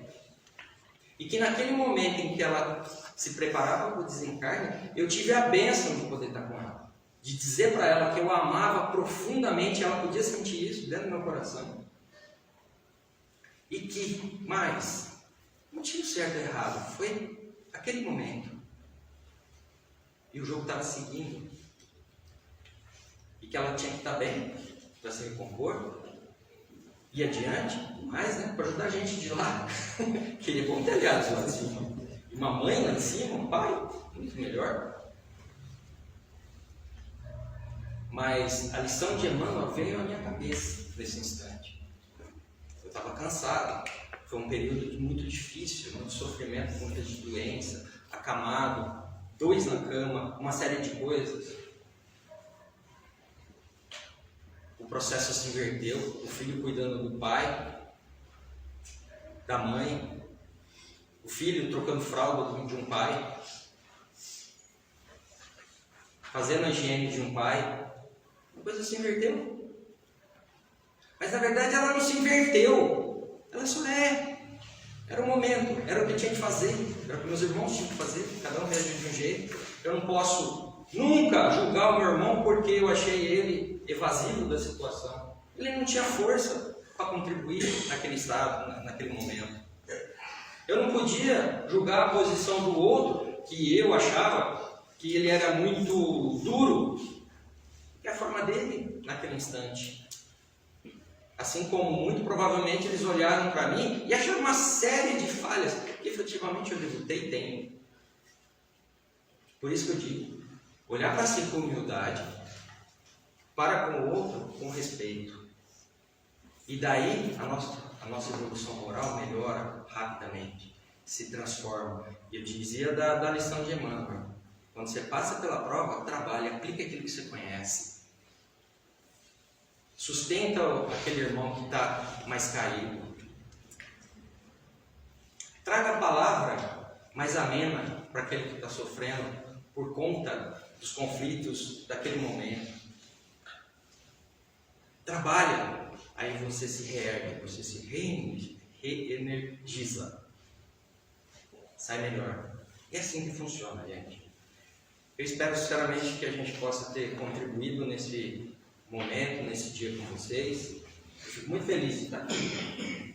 E que naquele momento em que ela se preparava para o desencarne, eu tive a bênção de poder estar com ela. De dizer para ela que eu a amava profundamente, ela podia sentir isso dentro do meu coração. E que, mais, não tinha certo ou errado, foi aquele momento. E o jogo estava seguindo. E que ela tinha que estar bem para se recompor. E adiante, mais, para ajudar a gente de lá. Queria bom telhado lá de cima. E uma mãe lá de cima, um pai, muito melhor. Mas a lição de Emmanuel veio à minha cabeça nesse instante. Eu estava cansado. Foi um período muito difícil, muito sofrimento, muita doença, acamado, 2 na cama, uma série de coisas. O processo se inverteu, o filho cuidando do pai, da mãe, o filho trocando fralda de um pai, fazendo a higiene de um pai. A coisa se inverteu. Mas na verdade ela não se inverteu, ela só era o momento, era o que tinha que fazer, era o que meus irmãos tinham que fazer, cada um reagiu de um jeito. Eu não posso nunca julgar o meu irmão porque eu achei ele evasivo da situação. Ele não tinha força para contribuir naquele estado, naquele momento. Eu não podia julgar a posição do outro, que eu achava que ele era muito duro, que é a forma dele naquele instante. Assim como muito provavelmente eles olharam para mim e acharam uma série de falhas que efetivamente eu debutei e tenho. Por isso que eu digo, olhar para si com humildade, para com o outro com respeito. E daí a nossa evolução moral melhora rapidamente, se transforma. E eu dizia da lição de Emmanuel, quando você passa pela prova, trabalhe, aplique aquilo que você conhece. Sustenta aquele irmão que está mais caído. Traga a palavra mais amena para aquele que está sofrendo por conta dos conflitos daquele momento. trabalha, aí você se reergue, você se reenergiza, sai melhor. É assim que funciona, gente. Eu espero sinceramente que a gente possa ter contribuído nesse momento, nesse dia com vocês. Eu fico muito feliz de estar aqui.